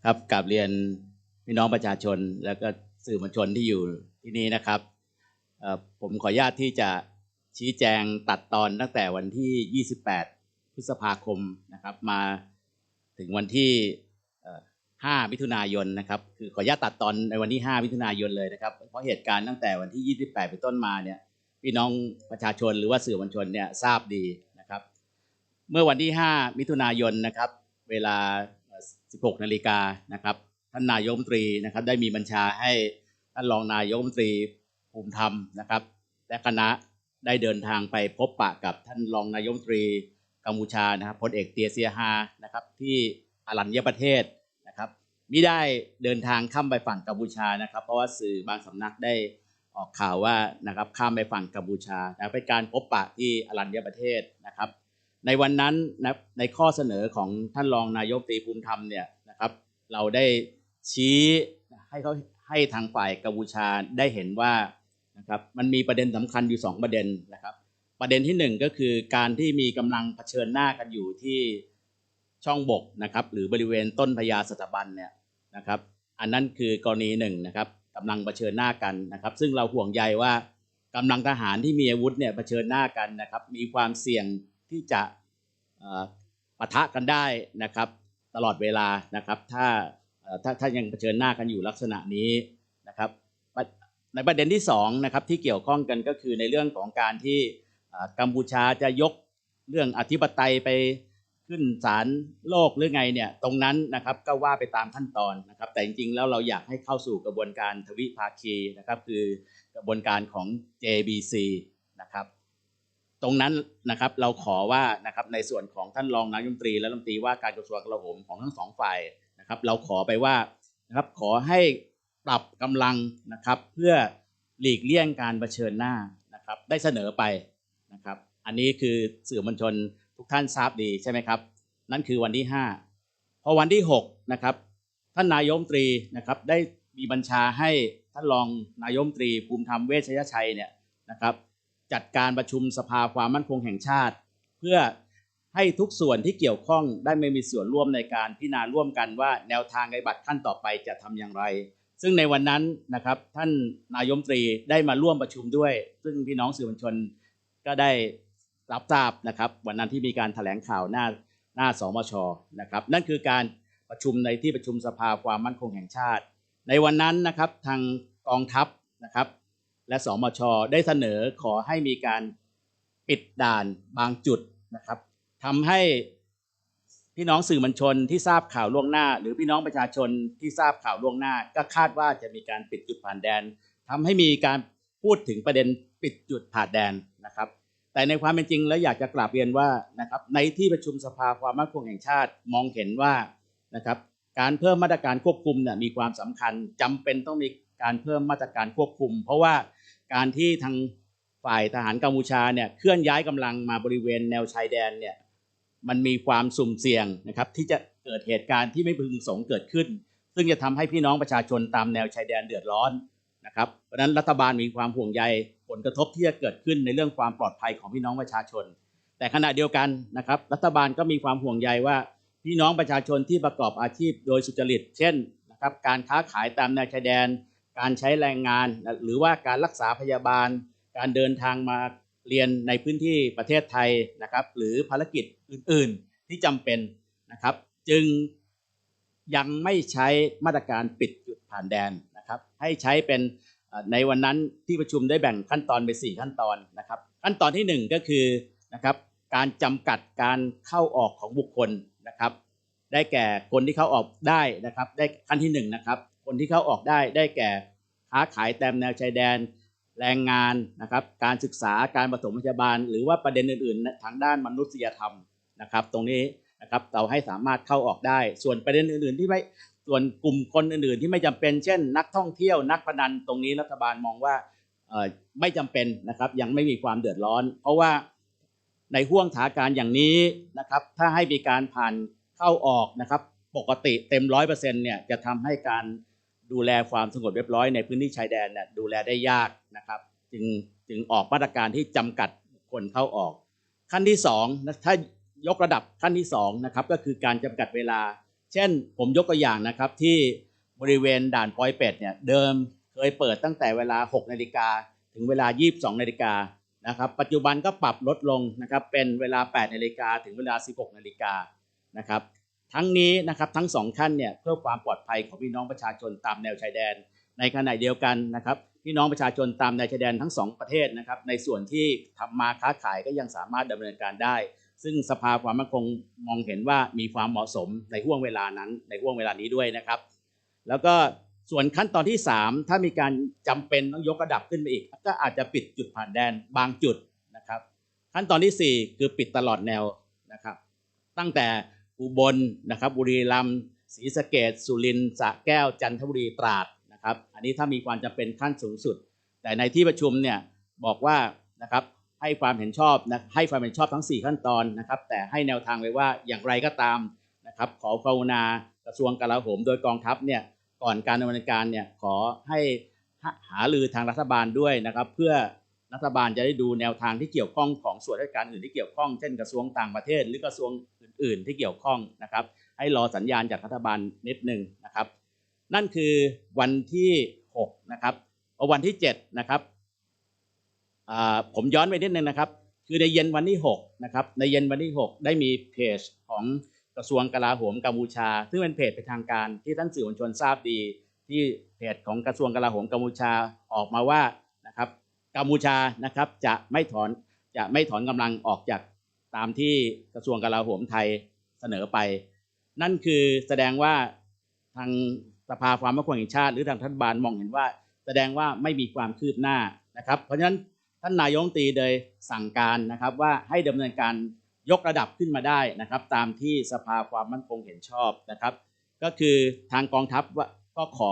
ครับกราบเรียนพี่น้องประชาชนแล้วก็สื่อมวลชนที่อยู่ที่นี้นะครับผมขออนุญาตที่จะชี้แจงตัดตอนตั้งแต่วันที่28พฤษภาคมนะครับมาถึงวันที่5มิถุนายนนะครับคือขออนุญาตตัดตอนในวันที่5มิถุนายนเลยนะครับเพราะเหตุการณ์ตั้งแต่วันที่28เป็นต้นมาเนี่ยพี่น้องประชาชนหรือว่าสื่อมวลชนเนี่ยทราบดีนะครับเมื่อวันที่5มิถุนายนนะครับเวลา16 นาฬิกานะครับท่านนายกรัฐมนตรีนะครับได้มีบัญชาให้ท่านรองนายกรัฐมนตรีภูมิธรรมนะครับและคณะได้เดินทางไปพบปะกับท่านรองนายกรัฐมนตรีกัมพูชานะครับพลเอกเตียเซียฮานะครับที่อรัญญประเทศนะครับมิได้เดินทางข้ามไปฝั่งกัมพูชานะครับเพราะว่าสื่อบางสำนักได้ออกข่าวว่านะครับข้ามไปฝั่งกัมพูชานะเป็นการพบปะที่อรัญญประเทศนะครับในวันนั้นนะในข้อเสนอของท่านรองนายกรัฐมนตรีภูมิธรรมเนี่ยนะครับเราได้ชี้ให้ทางฝ่ายกัมพูชาได้เห็นว่านะครับมันมีประเด็นสำคัญอยู่2ประเด็นนะครับประเด็นที่1ก็คือการที่มีกำลังเผชิญหน้ากันอยู่ที่ช่องบกนะครับหรือบริเวณต้นพญาสัตบันเนี่ยนะครับอันนั้นคือกรณี1นะครับกำลังเผชิญหน้ากันนะครับซึ่งเราห่วงใยว่ากำลังทหารที่มีอาวุธเนี่ยเผชิญหน้ากันนะครับมีความเสี่ยงที่จะปะทะกันได้นะครับตลอดเวลานะครับถ้ายังเผชิญหน้ากันอยู่ลักษณะนี้นะครับในประเด็นที่2นะครับที่เกี่ยวข้องกันก็คือในเรื่องของการที่กัมพูชาจะยกเรื่องอธิปไตยไปขึ้นศาลโลกหรือไงเนี่ยตรงนั้นนะครับก็ว่าไปตามขั้นตอนนะครับแต่จริงๆแล้วเราอยากให้เข้าสู่กระบวนการทวิภาคีนะครับคือกระบวนการของ JBC นะครับตรงนั้นนะครับเราขอว่านะครับในส่วนของท่านรองนายกรัฐมนตรีและรัฐมนตรีว่าการกระทรวงกลาโหมของทั้ง2ฝ่ายนะครับเราขอไปว่านะครับขอให้ปรับกำลังนะครับเพื่อหลีกเลี่ยงการเผชิญหน้านะครับได้เสนอไปนะครับอันนี้คือสื่อมวลชนทุกท่านทราบดีใช่ไหมครับนั่นคือวันที่5พอวันที่6นะครับท่านนายกรัฐมนตรีนะครับได้มีบัญชาให้ท่านรองนายกรัฐมนตรีภูมิธรรมเวชยชัยเนี่ยนะครับจัดการประชุมสภาความมั่นคงแห่งชาติเพื่อให้ทุกส่วนที่เกี่ยวข้องได้มีส่วนร่วมในการพิจารณาร่วมกันว่าแนวทางปฏิบัติขั้นต่อไปจะทำอย่างไรซึ่งในวันนั้นนะครับท่านนายกรัฐมนตรีได้มาร่วมประชุมด้วยซึ่งพี่น้องสื่อมวลชนก็ได้รับทราบนะครับวันนั้นที่มีการแถลงข่าวหน้าสมช.นะครับนั่นคือการประชุมในที่ประชุมสภาความมั่นคงแห่งชาติในวันนั้นนะครับทางกองทัพนะครับและสมช.ได้เสนอขอให้มีการปิดด่านบางจุดนะครับทำให้พี่น้องสื่อมวลชนที่ทราบข่าวล่วงหน้าหรือพี่น้องประชาชนที่ทราบข่าวล่วงหน้าก็คาดว่าจะมีการปิดจุดผ่านแดนทำให้มีการพูดถึงประเด็นปิดจุดผ่านแดนนะครับแต่ในความเป็นจริงแล้วอยากจะกราบเรียนว่านะครับในที่ประชุมสภาความมั่นคงแห่งชาติมองเห็นว่านะครับการเพิ่มมาตรการควบคุมเนี่ยมีความสำคัญจำเป็นต้องมีการเพิ่มมาตรการควบคุมเพราะว่าการที่ทางฝ่ายทหารกัมพูชาเนี่ยเคลื่อนย้ายกำลังมาบริเวณแนวชายแดนเนี่ยมันมีความสุ่มเสี่ยงนะครับที่จะเกิดเหตุการณ์ที่ไม่พึงประสงค์เกิดขึ้นซึ่งจะทำให้พี่น้องประชาชนตามแนวชายแดนเดือดร้อนนะครับเพราะฉะนั้นรัฐบาลมีความห่วงใยผลกระทบที่จะเกิดขึ้นในเรื่องความปลอดภัยของพี่น้องประชาชนแต่ขณะเดียวกันนะครับรัฐบาลก็มีความห่วงใยว่าพี่น้องประชาชนที่ประกอบอาชีพโดยสุจริตเช่นนะครับการค้าขายตามแนวชายแดนการใช้แรงงานหรือว่าการรักษาพยาบาลการเดินทางมาเรียนในพื้นที่ประเทศไทยนะครับหรือภารกิจอื่นๆที่จำเป็นนะครับจึงยังไม่ใช้มาตรการปิดจุดผ่านแดนนะครับให้ใช้เป็นในวันนั้นที่ประชุมได้แบ่งขั้นตอนไป4ขั้นตอนนะครับขั้นตอนที่1ก็คือนะครับการจำกัดการเข้าออกของบุคคลนะครับได้แก่คนที่เข้าออกได้นะครับได้ขั้นที่1นะครับคนที่เข้าออกได้แก่ค้าขายตามแนวชายแดนแรงงานนะครับการศึกษาการปฐมพยาบาลหรือว่าประเด็นอื่นๆทางด้านมนุษยธรรมนะครับตรงนี้นะครับเราให้สามารถเข้าออกได้ส่วนประเด็นอื่นๆที่ไม่ส่วนกลุ่มคนอื่นๆที่ไม่จำเป็นเช่นนักท่องเที่ยวนักพนันตรงนี้รัฐบาลมองว่าไม่จำเป็นนะครับยังไม่มีความเดือดร้อนเพราะว่าในห่วงสถานการณ์อย่างนี้นะครับถ้าให้มีการผ่านเข้าออกนะครับปกติเต็ม 100% เนี่ยจะทำให้การดูแลความสงบเรียบร้อยในพื้นที่ชายแดนเนี่ยดูแลได้ยากนะครับจึงออกมาตรการที่จำกัดคนเข้าออกขั้นที่2ถ้ายกระดับขั้นที่2นะครับก็คือการจำกัดเวลา เช่นผมยกตัวอย่างนะครับที่บริเวณด่านปอยเป็ดเนี่ยเดิมเคยเปิดตั้งแต่เวลา 6 นาฬิกาถึงเวลา 22 นาฬิกานะครับปัจจุบันก็ปรับลดลงนะครับเป็นเวลา 8 นาฬิกาถึงเวลา 16 นาฬิกานะครับทั้งนี้นะครับทั้ง2ขั้นเนี่ยเพื่อความปลอดภัยของพี่น้องประชาชนตามแนวชายแดนในขณะเดียวกันนะครับพี่น้องประชาชนตามแนวชายแดนทั้ง2ประเทศนะครับในส่วนที่ทำมาค้าขายก็ยังสามารถดำเนินการได้ซึ่งสภาความมั่นคงมองเห็นว่ามีความเหมาะสมในห่วงเวลานั้นในห่วงเวลานี้ด้วยนะครับแล้วก็ส่วนขั้นตอนที่3ถ้ามีการจำเป็นต้องยกระดับขึ้นไปอีกก็อาจจะปิดจุดผ่านแดนบางจุดนะครับขั้นตอนที่4คือปิดตลอดแนวนะครับตั้งแต่อุบลนะครับบุรีรัมย์ศรีสะเกษสุรินทร์สระแก้วจันทบุรีตราดนะครับอันนี้ถ้ามีความจำเป็นขั้นสูงสุดแต่ในที่ประชุมเนี่ยบอกว่านะครับให้ความเห็นชอบนะให้ความเห็นชอบทั้ง4ขั้นตอนนะครับแต่ให้แนวทางไว้ว่าอย่างไรก็ตามนะครับขอกรุณากระทรวงกลาโหมโดยกองทัพเนี่ยก่อนการดำเนินการเนี่ยขอให้หารือทางรัฐบาลด้วยนะครับเพื่อรัฐบาลจะได้ดูแนวทางที่เกี่ยวข้องของส่วนราชการอื่นที่เกี่ยวข้องเช่นกระทรวงต่างประเทศหรือกระทรวงอื่นๆที่เกี่ยวข้องนะครับให้รอสัญญาณจากรัฐบาลนิดนึงนะครับนั่นคือวันที่6นะครับวันที่7นะครับผมย้อนไปนิดนึงนะครับคือในเย็นวันที่6นะครับในเย็นวันที่6ได้มีเพจของกระทรวงกลาโหมกัมพูชาซึ่งเป็นเพจเป็นทางการที่ท่านสื่อมวลชนทราบดีที่เพจของกระทรวงกลาโหมกัมพูชาออกมาว่านะครับกัมพูชานะครับจะไม่ถอนกำลังออกจากตามที่กระทรวงกลาโหมไทยเสนอไปนั่นคือแสดงว่าทางสภาความมั่นคงแห่งชาติหรือทางรัฐบาลมองเห็นว่าแสดงว่าไม่มีความคืบหน้านะครับเพราะฉะนั้นท่านนายกรัฐมนตรีเลยสั่งการนะครับว่าให้ดำเนินการยกระดับขึ้นมาได้นะครับตามที่สภาความมั่นคงเห็นชอบนะครับก็คือทางกองทัพก็ขอ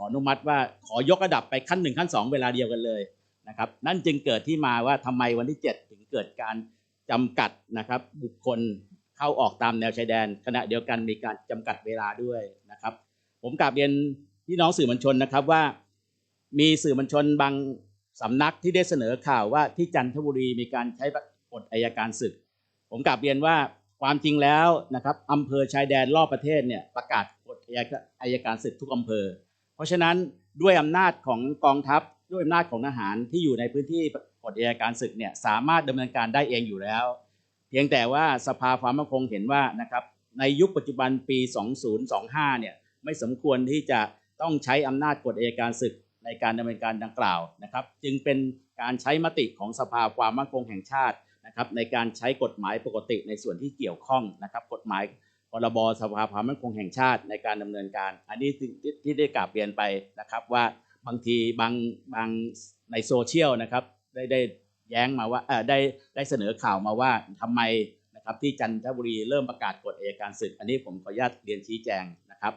อนุมัติว่าขอยกระดับไปขั้น1ขั้น2เวลาเดียวกันเลยนะครับนั่นจึงเกิดที่มาว่าทำไมวันที่7ถึงเกิดการจำกัดนะครับบุคคลเข้าออกตามแนวชายแดนขณะเดียวกันมีการจำกัดเวลาด้วยนะครับผมกราบเรียนพี่น้องสื่อมวลชนนะครับว่ามีสื่อมวลชนบางสำนักที่ได้เสนอข่าวว่าที่จันทบุรีมีการใช้กฎอัยการศึกผมกลับเรียนว่าความจริงแล้วนะครับอำเภอชายแดนรอบประเทศเนี่ยประกาศกฎอัยการศึกทุกอำเภอเพราะฉะนั้นด้วยอำนาจของกองทัพด้วยอำนาจของทหารที่อยู่ในพื้นที่กฎอัยการศึกเนี่ยสามารถดำเนินการได้เองอยู่แล้วเพียงแต่ว่าสภาความมั่นคงเห็นว่านะครับในยุคปัจจุบันปี2025เนี่ยไม่สมควรที่จะต้องใช้อำนาจกฎอัยการศึกในการดำเนินการดังกล่าวนะครับจึงเป็นการใช้มติของสภาความมั่นคงแห่งชาตินะครับในการใช้กฎหมายปกติในส่วนที่เกี่ยวข้องนะครับกฎหมายพรบสภาความมั่นคงแห่งชาติในการดำเนินการอันนี้ที่ได้กราบเรียนไปนะครับว่าบางทีบางในโซเชียลนะครับได้แย้งมาว่าได้เสนอข่าวมาว่าทำไมนะครับที่จันทบุรีเริ่มประกาศกฎอัยการศึกอันนี้ผมขออนุญาตเรียนชี้แจงนะครับ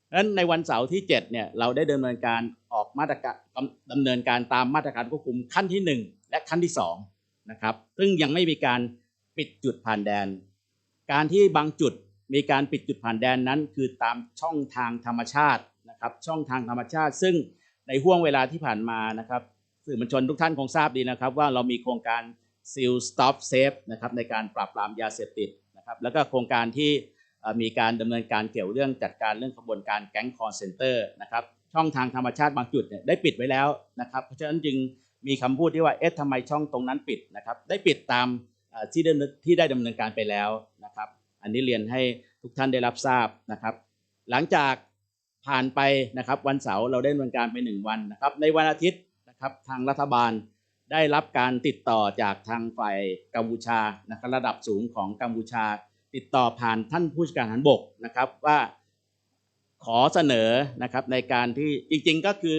ดังนั้นในวันเสาร์ที่7เนี่ยเราได้ดำเนินการออกมาตรการดำเนินการตามมาตรการควบคุมขั้นที่1และขั้นที่2นะครับซึ่งยังไม่มีการปิดจุดผ่านแดนการที่บางจุดมีการปิดจุดผ่านแดนนั้นคือตามช่องทางธรรมชาตินะครับช่องทางธรรมชาติซึ่งในห่วงเวลาที่ผ่านมานะครับสื่อมวลชนทุกท่านคงทราบดีนะครับว่าเรามีโครงการ Seal Stop Safe นะครับในการปราบปรามยาเสพติดนะครับแล้วก็โครงการที่มีการดำเนินการเกี่ยวเรื่องจัดการเรื่องขบวนการแก๊งคอลเซ็นเตอร์นะครับช่องทางธรรมชาติบางจุดเนี่ยได้ปิดไว้แล้วนะครับเพราะฉะนั้นจึงมีคำพูดที่ว่าทำไมช่องตรงนั้นปิดนะครับได้ปิดตามที่ได้ดำเนินการไปแล้วนะครับอันนี้เรียนให้ทุกท่านได้รับทราบนะครับหลังจากผ่านไปนะครับวันเสาร์เราได้ดำเนินการไป1วันนะครับในวันอาทิตย์นะครับทางรัฐบาลได้รับการติดต่อจากทางฝ่ายกัมพูชานะครับระดับสูงของกัมพูชาติดต่อผ่านท่านผู้จัดการทหารบกนะครับว่าขอเสนอนะครับในการที่จริงๆก็คือ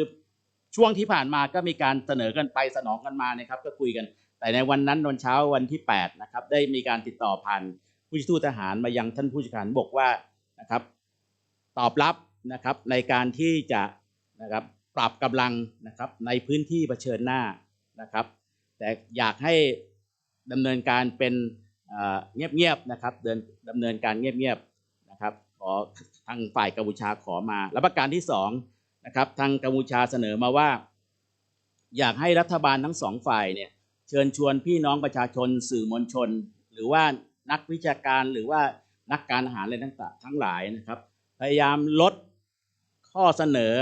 ช่วงที่ผ่านมาก็มีการเสนอกันไปสนองกันมานะครับก็คุยกันแต่ในวันนั้นวันเช้าวันที่8นะครับได้มีการติดต่อผ่านผู้ช่วยทูตทหารมายังท่านผู้จัดการทหารบกว่านะครับตอบรับนะครับในการที่จะนะครับปรับกำลังนะครับในพื้นที่เผชิญหน้านะครับแต่อยากให้ดำเนินการเป็นเงียบๆนะครับดำเนินการเงียบๆนะครับขอทางฝ่ายกัมพูชาขอมาและประการที่2นะครับทางกัมพูชาเสนอมาว่าอยากให้รัฐบาลทั้ง2ฝ่ายเนี่ยเชิญชวนพี่น้องประชาชนสื่อมวลชนหรือว่านักวิชาการหรือว่า นักการอาหารอะไรต่างๆทั้งหลายนะครับพยายามลดข้อเสนอ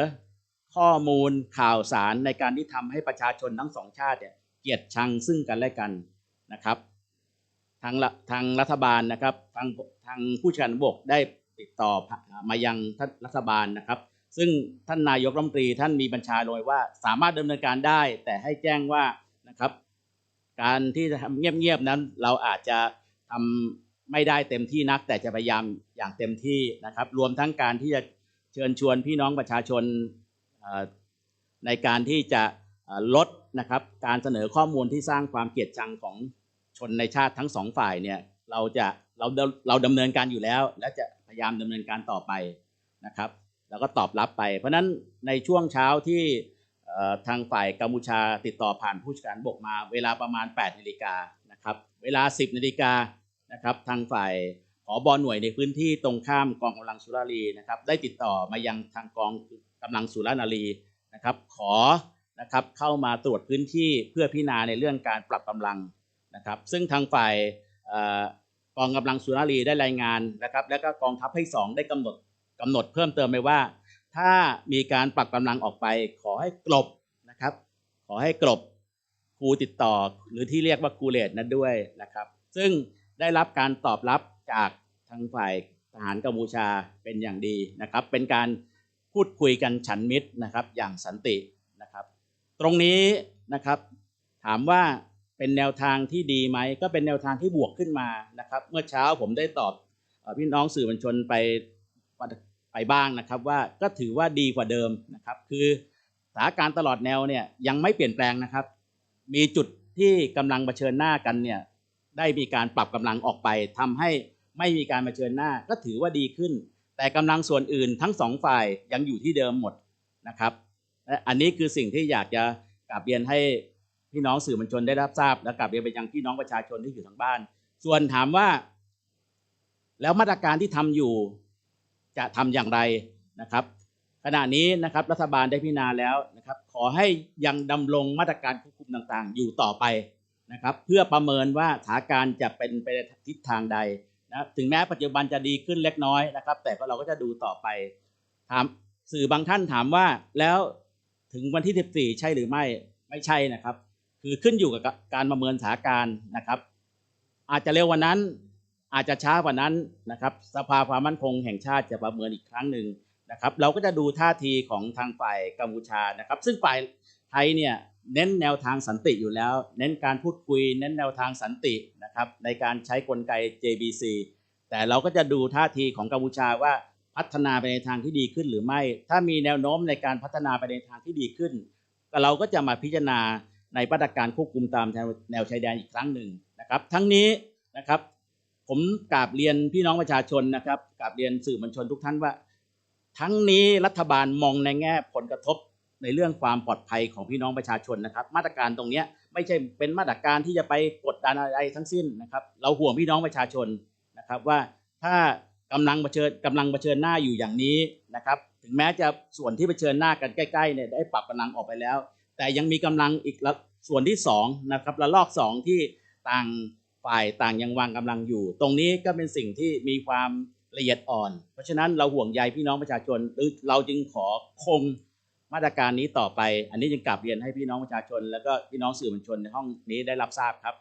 ข้อมูลข่าวสารในการที่ทำให้ประชาชนทั้งสองชาติเนี่ยเกลียดชังซึ่งกันและกันนะครับทางรัฐบาลนะครับทางผู้การบกได้ติดต่อมายังท่านรัฐบาลนะครับซึ่งท่านนายกรัฐมนตรีท่านมีบัญชาโดยว่าสามารถดำเนินการได้แต่ให้แจ้งว่านะครับการที่จะทำเงียบๆนั้นเราอาจจะทำไม่ได้เต็มที่นักแต่จะพยายามอย่างเต็มที่นะครับรวมทั้งการที่จะเชิญชวนพี่น้องประชาชนในการที่จะลดนะครับการเสนอข้อมูลที่สร้างความเกลียดชังของชนในชาติทั้งสองฝ่ายเนี่ยเราดำเนินการอยู่แล้วและจะพยายามดำเนินการต่อไปนะครับแล้วก็ตอบรับไปเพราะนั้นในช่วงเช้าที่ทางฝ่ายกัมพูชาติดต่อผ่านผู้จัดการบกมาเวลาประมาณ 8 นาฬิกานะครับเวลา 10 นาฬิกานะครับทางฝ่ายผบ.หน่วยในพื้นที่ตรงข้ามกองกำลังสุรารีนะครับได้ติดต่อมายังทางกองกำลังสุรานารีนะครับขอนะครับเข้ามาตรวจพื้นที่เพื่อพิจารณาในเรื่องการปรับกำลังนะครับซึ่งทางฝ่ายกองกำลังสุรานารีได้รายงานนะครับและก็กองทัพภาคที่ 2ได้กำหนดเพิ่มเติมไปว่าถ้ามีการปรับกำลังออกไปขอให้กลบนะครับขอให้กลบครูติดต่อหรือที่เรียกว่าครูเลทนั้นด้วยนะครับซึ่งได้รับการตอบรับจากทางฝ่ายทหารกัมพูชาเป็นอย่างดีนะครับเป็นการพูดคุยกันฉันมิตรนะครับอย่างสันตินะครับตรงนี้นะครับถามว่าเป็นแนวทางที่ดีไหมก็เป็นแนวทางที่บวกขึ้นมานะครับเมื่อเช้าผมได้ตอบพี่น้องสื่อมวลชนไปบ้างนะครับว่าก็ถือว่าดีกว่าเดิมนะครับคือสถานการณ์ตลอดแนวเนี่ยยังไม่เปลี่ยนแปลงนะครับมีจุดที่กำลังเผชิญหน้ากันเนี่ยได้มีการปรับกำลังออกไปทำให้ไม่มีการเผชิญหน้าก็ถือว่าดีขึ้นแต่กำลังส่วนอื่นทั้งสองฝ่ายยังอยู่ที่เดิมหมดนะครับและอันนี้คือสิ่งที่อยากจะกราบเรียนให้พี่น้องสื่อมวลชนได้รับทราบและกราบเรียนไปยังพี่น้องประชาชนที่อยู่ทางบ้านส่วนถามว่าแล้วมาตรการที่ทำอยู่จะทำอย่างไรนะครับขณะนี้นะครับรัฐบาลได้พิจารณาแล้วนะครับขอให้ยังดำรงมาตรการควบคุมต่างๆอยู่ต่อไปนะครับเพื่อประเมินว่าสถานการณ์จะเป็นไปในทิศทางใดนะถึงแม้ปัจจุบันจะดีขึ้นเล็กน้อยนะครับแต่เราก็จะดูต่อไปถามสื่อบางท่านถามว่าแล้วถึงวันที่14ใช่หรือไม่ใช่นะครับคือขึ้นอยู่กับการประเมินสถานการณ์นะครับอาจจะเร็วกว่านั้นอาจจะช้ากว่านั้นนะครับสภาความมั่นคงแห่งชาติจะประเมินอีกครั้งหนึ่งนะครับเราก็จะดูท่าทีของทางฝ่ายกัมพูชานะครับซึ่งฝ่ายไทยเนี่ยเน้นแนวทางสันติอยู่แล้วเน้นการพูดคุยเน้นแนวทางสันตินะครับในการใช้กลไก JBC แต่เราก็จะดูท่าทีของกัมพูชาว่าพัฒนาไปในทางที่ดีขึ้นหรือไม่ถ้ามีแนวโน้มในการพัฒนาไปในทางที่ดีขึ้นเราก็จะมาพิจารณาในมาตรการควบคุมตามแนวชายแดนอีกครั้งหนึ่งนะครับทั้งนี้นะครับผมกราบเรียนพี่น้องประชาชนนะครับกราบเรียนสื่อมวลชนทุกท่านว่าทั้งนี้รัฐบาลมองในแง่ผลกระทบในเรื่องความปลอดภัยของพี่น้องประชาชนนะครับมาตรการตรงนี้ไม่ใช่เป็นมาตรการที่จะไปกดดันอะไรทั้งสิ้นนะครับเราห่วงพี่น้องประชาชนนะครับว่าถ้ากำลังเผชิญหน้าอยู่อย่างนี้นะครับถึงแม้จะส่วนที่เผชิญหน้ากันใกล้ๆเนี่ยได้ปรับกำลังออกไปแล้วแต่ยังมีกำลังอีกส่วนที่2นะครับระลอก2ที่ต่างฝ่ายต่างยังวางกำลังอยู่ตรงนี้ก็เป็นสิ่งที่มีความละเอียดอ่อนเพราะฉะนั้นเราห่วงใยพี่น้องประชาชนหรือเราจึงขอคงมาตรการนี้ต่อไปอันนี้จึงกลับเรียนให้พี่น้องประชาชนแล้วก็พี่น้องสื่อมวลชนในห้องนี้ได้รับทราบครับ